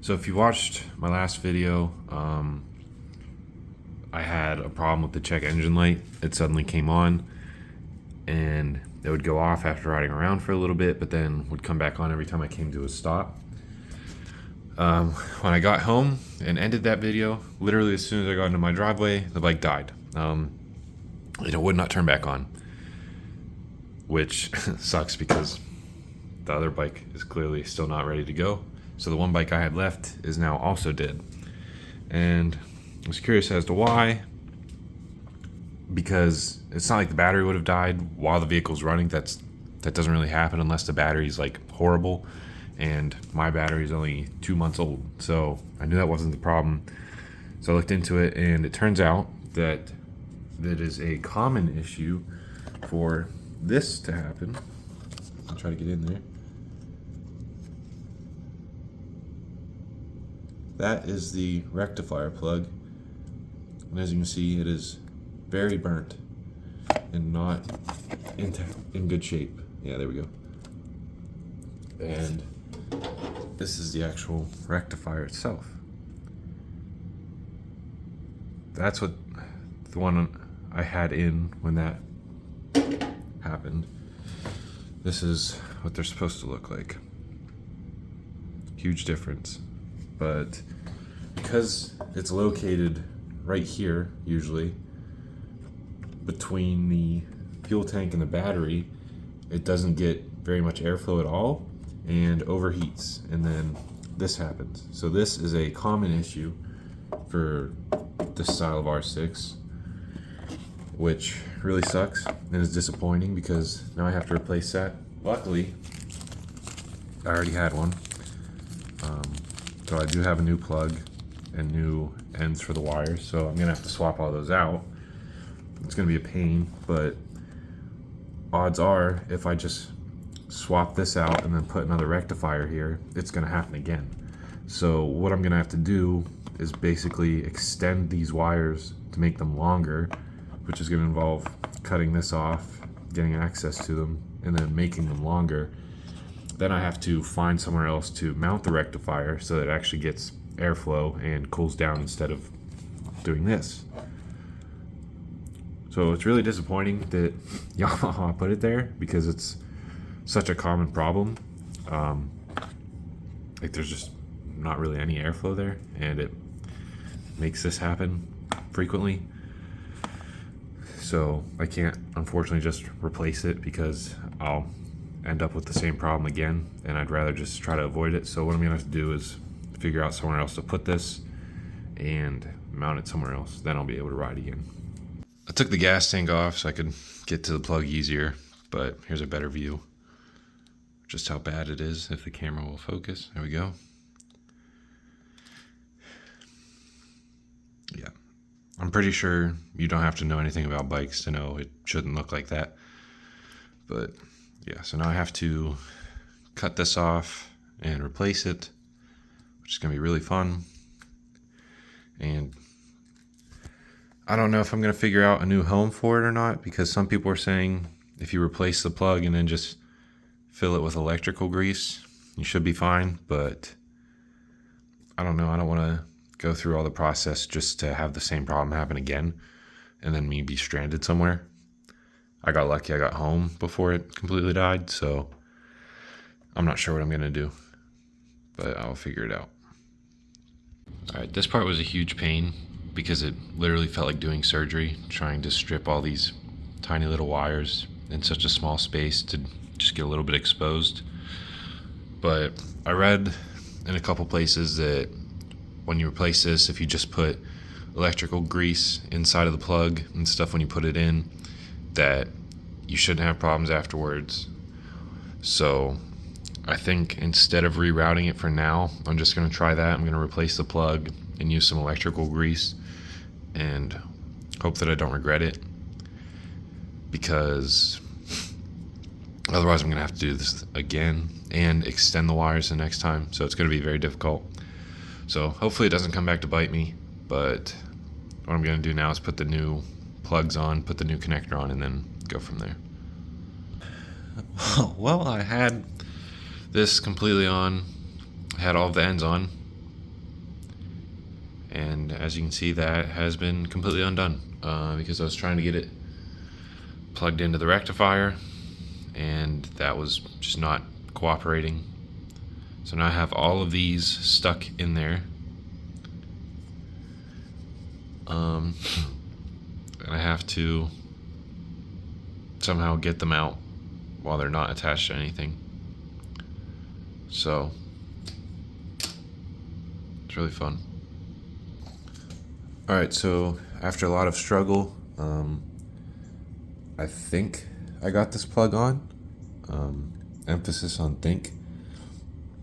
So if you watched my last video, I had a problem with the check engine light. It suddenly came on and it would go off after riding around for a little bit, but then would come back on every time I came to a stop. When I got home and ended that video, literally as soon as I got into my driveway, the bike died. And it would not turn back on, which sucks because the other bike is clearly still not ready to go. So the one bike I had left is now also dead. And I was curious as to why, because it's not like the battery would have died while the vehicle's running. That doesn't really happen unless the battery's like horrible, and my battery is only 2 months old. So I knew that wasn't the problem. So I looked into it, and it turns out that is a common issue for this to happen. I'll try to get in there. That is the rectifier plug, and as you can see, it is very burnt and not in good shape. Yeah, there we go. And this is the actual rectifier itself. That's what the one I had in when that happened. This is what they're supposed to look like. Huge difference. But because it's located right here, usually, between the fuel tank and the battery, it doesn't get very much airflow at all and overheats, and then this happens. So this is a common issue for this style of R6, which really sucks and is disappointing because now I have to replace that. Luckily, I already had one. So I do have a new plug and new ends for the wires, so I'm gonna have to swap all those out. It's gonna be a pain, but odds are if I just swap this out and then put another rectifier here, it's gonna happen again. So what I'm gonna have to do is basically extend these wires to make them longer, which is gonna involve cutting this off, getting access to them, and then making them longer. Then I have to find somewhere else to mount the rectifier so that it actually gets airflow and cools down instead of doing this. So it's really disappointing that Yamaha put it there because it's such a common problem. Like there's just not really any airflow there, and it makes this happen frequently. So I can't unfortunately just replace it because I'll end up with the same problem again, and I'd rather just try to avoid it. So what I'm gonna have to do is figure out somewhere else to put this and mount it somewhere else. Then I'll be able to ride again. I took the gas tank off so I could get to the plug easier, but here's a better view just how bad it is if the camera will focus. There we go. Yeah, I'm pretty sure you don't have to know anything about bikes to know it shouldn't look like that, but yeah, so now I have to cut this off and replace it, which is going to be really fun. And I don't know if I'm going to figure out a new home for it or not, because some people are saying if you replace the plug and then just fill it with electrical grease, you should be fine. But I don't know. I don't want to go through all the process just to have the same problem happen again and then me be stranded somewhere. I got lucky, I got home before it completely died, so I'm not sure what I'm gonna do, but I'll figure it out. All right, this part was a huge pain because it literally felt like doing surgery, trying to strip all these tiny little wires in such a small space to just get a little bit exposed. But I read in a couple places that when you replace this, if you just put electrical grease inside of the plug and stuff when you put it in, that you shouldn't have problems afterwards. So I think instead of rerouting it for now, I'm just going to try that. I'm going to replace the plug and use some electrical grease and hope that I don't regret it, because otherwise I'm going to have to do this again and extend the wires the next time. So it's going to be very difficult. So hopefully it doesn't come back to bite me, but what I'm going to do now is put the new plugs on, put the new connector on, and then go from there. Well, I had this completely on, I had all of the ends on, And as you can see, that has been completely undone because I was trying to get it plugged into the rectifier and that was just not cooperating. So now I have all of these stuck in there. And I have to somehow get them out while they're not attached to anything. So it's really fun. Alright, so after a lot of struggle, I think I got this plug on. Emphasis on think.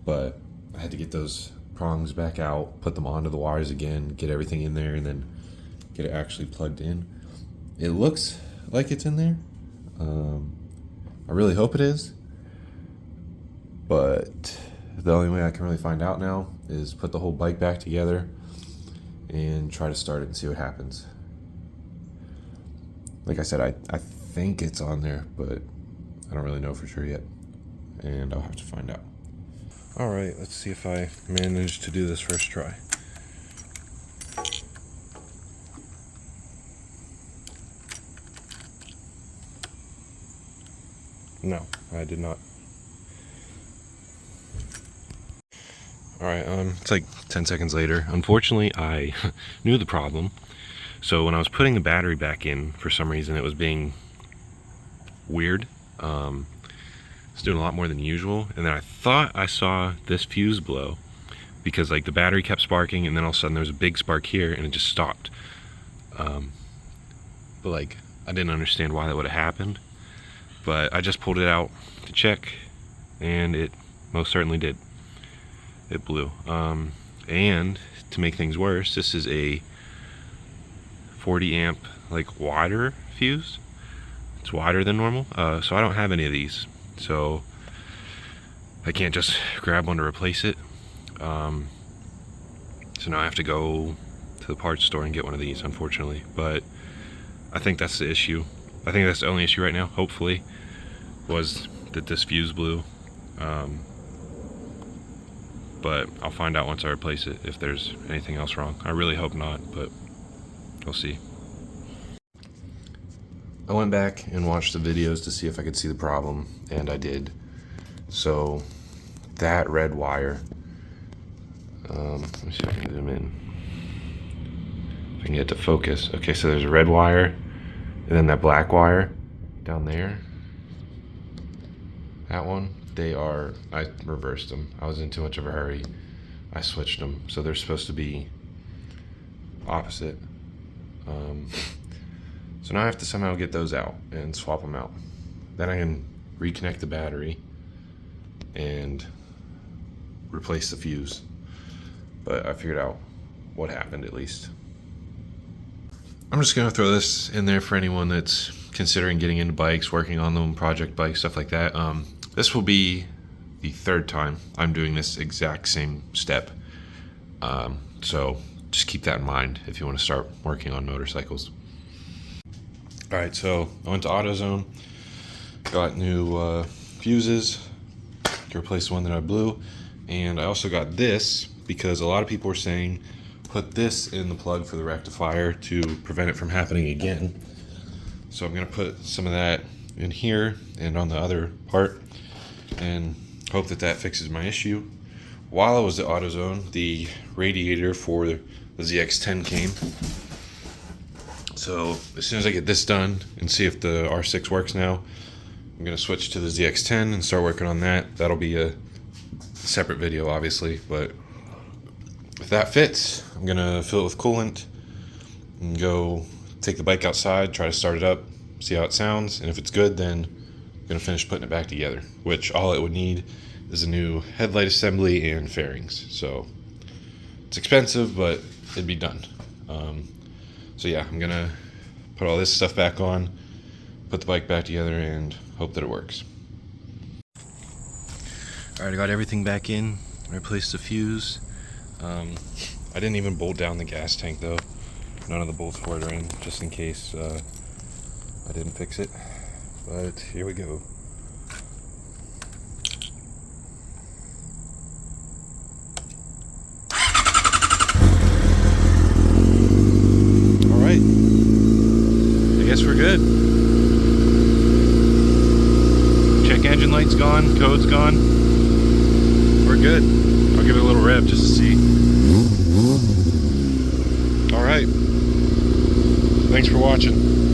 But I had to get those prongs back out, put them onto the wires again, get everything in there, and then get it actually plugged in. It looks like it's in there. I really hope it is. But the only way I can really find out now is put the whole bike back together and try to start it and see what happens. Like I said, I think it's on there, but I don't really know for sure yet. And I'll have to find out. Alright, let's see if I manage to do this first try. No, I did not. Alright, it's like 10 seconds later. Unfortunately, I knew the problem. So when I was putting the battery back in, for some reason it was being weird. It's doing a lot more than usual. And then I thought I saw this fuse blow because like the battery kept sparking and then all of a sudden there was a big spark here and it just stopped. But like I didn't understand why that would have happened. But I just pulled it out to check and it most certainly did. It blew. And to make things worse, this is a 40 amp like wider fuse. It's wider than normal, so I don't have any of these, so I can't just grab one to replace it. So now I have to go to the parts store and get one of these, unfortunately. But I think that's the issue. I think that's the only issue right now, hopefully, was that this fuse blew. But I'll find out once I replace it if there's anything else wrong. I really hope not, but we'll see. I went back and watched the videos to see if I could see the problem, and I did. So that red wire, let me see if I can zoom in. If I can get it to focus. Okay, so there's a red wire, and then that black wire down there. That one, I reversed them. I was in too much of a hurry. I switched them, so they're supposed to be opposite. So now I have to somehow get those out and swap them out. Then I can reconnect the battery and replace the fuse. But I figured out what happened at least. I'm just gonna throw this in there for anyone that's considering getting into bikes, working on them, project bikes, stuff like that. This will be the third time I'm doing this exact same step. So just keep that in mind if you want to start working on motorcycles. Alright, so I went to AutoZone, got new fuses to replace the one that I blew, and I also got this because a lot of people were saying put this in the plug for the rectifier to prevent it from happening again. So I'm going to put some of that in here and on the other part and hope that that fixes my issue. While I was at AutoZone, the radiator for the ZX10 came. So as soon as I get this done and see if the R6 works now, I'm going to switch to the ZX10 and start working on that. That'll be a separate video, obviously, but if that fits, I'm going to fill it with coolant and go take the bike outside, try to start it up, see how it sounds, and if it's good, then I'm going to finish putting it back together, which all it would need is a new headlight assembly and fairings. So it's expensive, but it'd be done. So yeah, I'm gonna put all this stuff back on, put the bike back together, and hope that it works. Alright, I got everything back in, replaced the fuse. I didn't even bolt down the gas tank though. None of the bolts for it are in, just in case I didn't fix it. But here we go. Check engine light's gone, code's gone. We're good. I'll give it a little rev just to see. Alright. Thanks for watching.